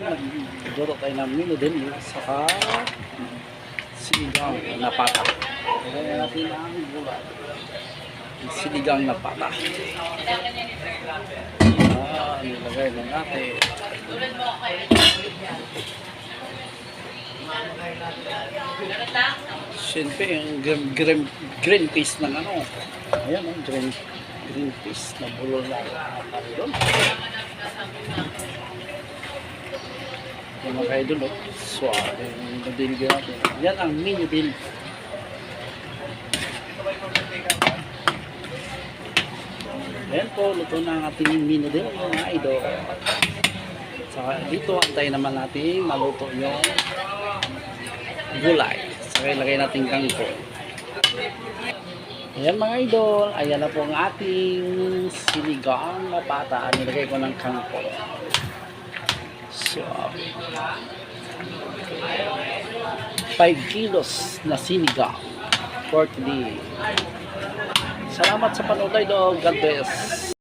Nagluto tayo ng minudin saka sinigang na pata. Kaya natin ang gulay. Sinigang na pata. Nilagay na natin. Siyempre, yung green peas ng ano. Ayan, green peas na bulol na doon. Yung mga kayo doon, suave yung nabinigyan natin. Yan ang mini din. Ayan po, luto na ang ating mini din, mga idol. Saka dito, antay naman natin maluto yung gulay. Saka ilagay natin kangkong. Ayan mga idol, ayan na po ang ating sinigang na pata. Nilagay ko ng kangkong. So, 5 kilos na sinigang for today. Salamat sa panood idol. God bless.